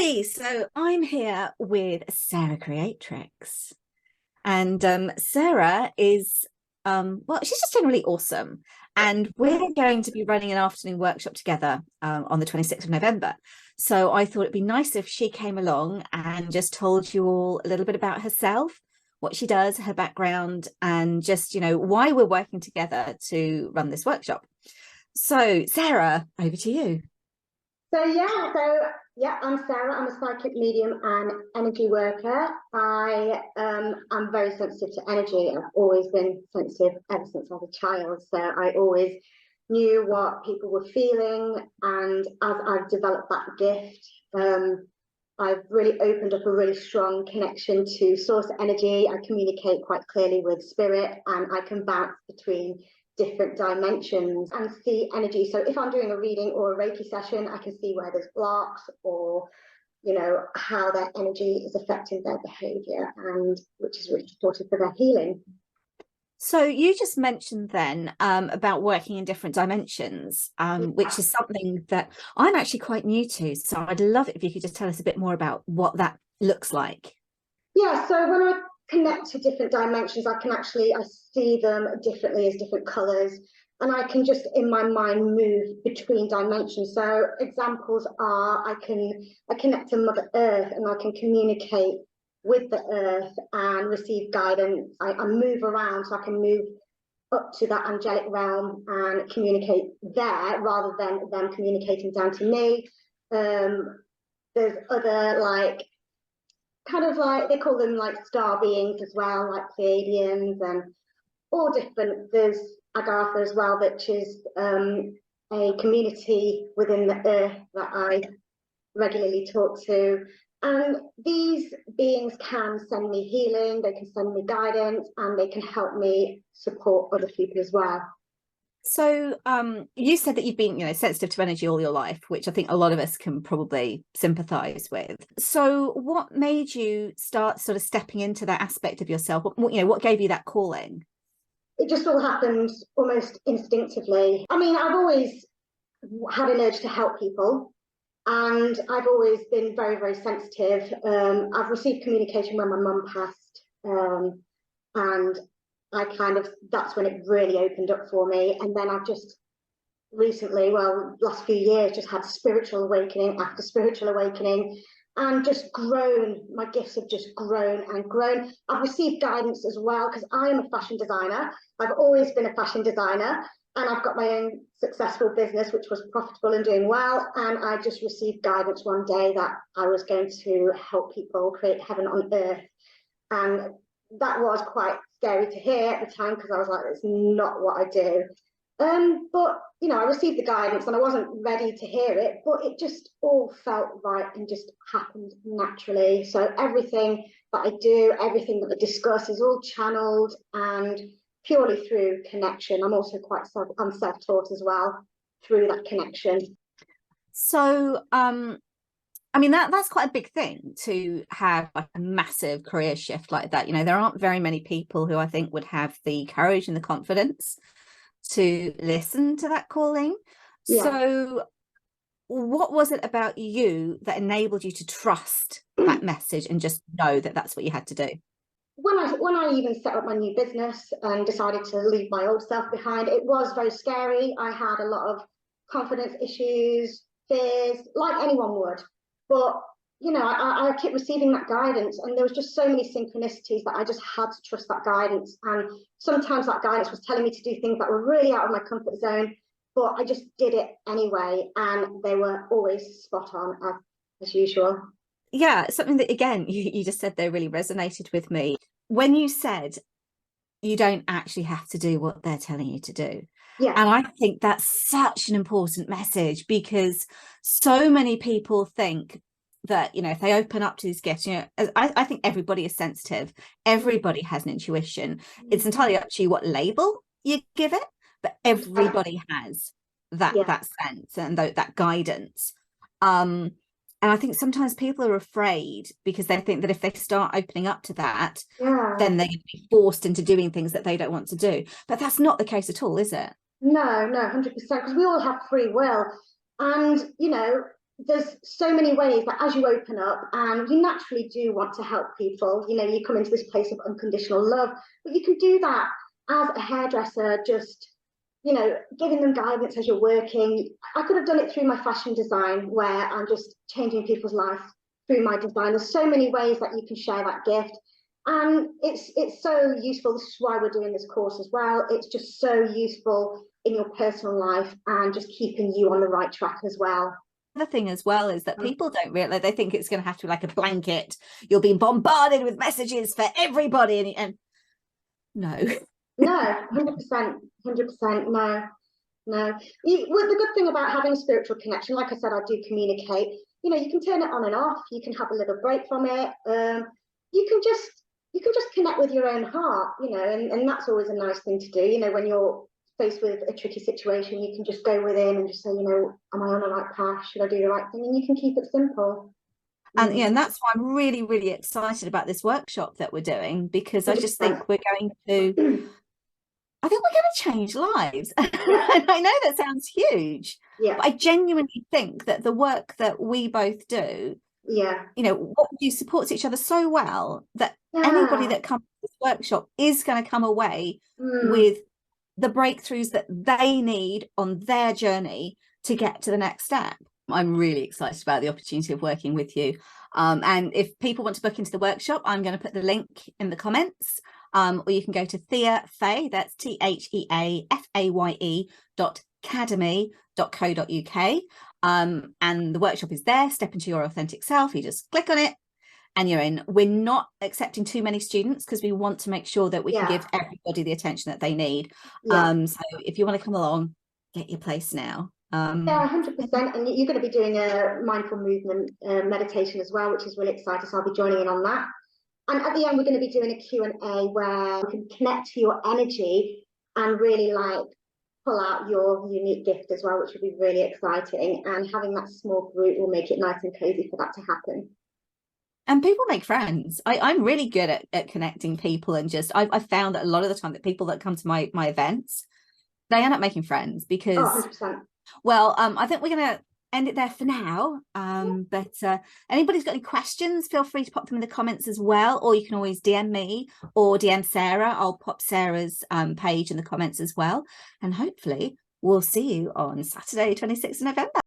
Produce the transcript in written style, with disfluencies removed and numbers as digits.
Hey, so I'm here with Sarah Creatrix, and Sarah is well, she's just generally awesome, and we're going to be running an afternoon workshop together on the 26th of November. So I thought it'd be nice if she came along and just told you all a little bit about herself, what she does, her background, and just, why we're working together to run this workshop. So Sarah, over to you. I'm Sarah. I'm a psychic medium and energy worker. I'm very sensitive to energy. I've always been sensitive ever since I was a child. So I always knew what people were feeling, and as I've developed that gift, I've really opened up a really strong connection to source energy. I communicate quite clearly with spirit, and I can bounce between different dimensions and see energy. So if I'm doing a reading or a Reiki session, I can see where there's blocks, or how their energy is affecting their behavior, and which is really supportive for their healing. So you just mentioned then about working in different dimensions, which is something that I'm actually quite new to. So I'd love it if you could just tell us a bit more about what that looks like. Yeah, so when I connect to different dimensions, I see them differently as different colors, and I can just in my mind move between dimensions. So examples are I connect to Mother Earth, and I can communicate with the earth and receive guidance. I move around, so I can move up to that angelic realm and communicate there rather than them communicating down to me. There's other kind of like, they call them like star beings as well, like Pleiadians, and all different. There's Agartha as well, which is a community within the earth that I regularly talk to. And these beings can send me healing, they can send me guidance, and they can help me support other people as well. So you said that you've been, sensitive to energy all your life, which I think a lot of us can probably sympathize with. So what made you start sort of stepping into that aspect of yourself? What gave you that calling? It just all happened almost instinctively. I mean, I've always had an urge to help people, and I've always been very, very sensitive. I've received communication when my mum passed, and that's when it really opened up for me. And then I've just recently, last few years, just had spiritual awakening after spiritual awakening, and just grown. My gifts have just grown and grown. I've received guidance as well, because I am a fashion designer. I've always been a fashion designer, and I've got my own successful business, which was profitable and doing well. And I just received guidance one day that I was going to help people create heaven on earth. And that was quite scary to hear at the time, because I was like, it's not what I do. But I received the guidance, and I wasn't ready to hear it, but it just all felt right and just happened naturally. So everything that I do, everything that I discuss, is all channeled and purely through connection. I'm also I'm self-taught as well through that connection. So I mean, that's quite a big thing, to have like a massive career shift like that. There aren't very many people who I think would have the courage and the confidence to listen to that calling. Yeah. So what was it about you that enabled you to trust that message and just know that that's what you had to do? When I even set up my new business and decided to leave my old self behind, it was very scary. I had a lot of confidence issues, fears, like anyone would. But I kept receiving that guidance, and there was just so many synchronicities that I just had to trust that guidance. And sometimes that guidance was telling me to do things that were really out of my comfort zone, but I just did it anyway, and they were always spot on as usual. Yeah, something that, again, you just said there really resonated with me. When you said you don't actually have to do what they're telling you to do. Yeah. And I think that's such an important message, because so many people think that, if they open up to these gifts, I think everybody is sensitive. Everybody has an intuition. It's entirely up to you what label you give it, but everybody has that sense and that guidance. And I think sometimes people are afraid, because they think that if they start opening up to that, then they're going to be forced into doing things that they don't want to do. But that's not the case at all, is it? No, 100%, because we all have free will. And, there's so many ways that as you open up, and you naturally do want to help people, you know, you come into this place of unconditional love, but you can do that as a hairdresser, just, you know, giving them guidance as you're working. I could have done it through my fashion design, where I'm just changing people's life through my design. There's so many ways that you can share that gift, and it's so useful. This is why we're doing this course as well. It's just so useful in your personal life and just keeping you on the right track as well. The thing as well is that people don't realize, they think it's going to have to be like a blanket, you're being bombarded with messages for everybody, and no. No, 100%, no. Well, the good thing about having a spiritual connection, like I said, I do communicate, you know, you can turn it on and off, you can have a little break from it, you can just connect with your own heart, you know, and that's always a nice thing to do, you know, when you're faced with a tricky situation, you can just go within and just say, you know, am I on the right path? Should I do the right thing? And you can keep it simple. And yeah, and that's why I'm really, really excited about this workshop that we're doing, because I just think we're going to change lives. And I know that sounds huge, but I genuinely think that the work that we both do, you know, what we do supports each other so well that anybody that comes to this workshop is going to come away with the breakthroughs that they need on their journey to get to the next step. I'm really excited about the opportunity of working with you. And if people want to book into the workshop, I'm going to put the link in the comments, or you can go to Thea Faye, that's TheaFaye.academy.co.uk. And the workshop is there, Step Into Your Authentic Self. You just click on it and you're in. We're not accepting too many students because we want to make sure that we can give everybody the attention that they need. So if you want to come along, get your place now. Yeah, 100%. And you're going to be doing a mindful movement meditation as well, which is really exciting. So I'll be joining in on that. And at the end, we're going to be doing a Q&A where you can connect to your energy and really like pull out your unique gift as well, which will be really exciting. And having that small group will make it nice and cozy for that to happen. And people make friends. I'm really good at connecting people, and just I've found that a lot of the time that people that come to my events, they end up making friends because 100%. Well, I think we're going to end it there for now. But anybody's got any questions, feel free to pop them in the comments as well, or you can always DM me or DM Sarah. I'll pop Sarah's page in the comments as well. And hopefully we'll see you on Saturday, 26th of November.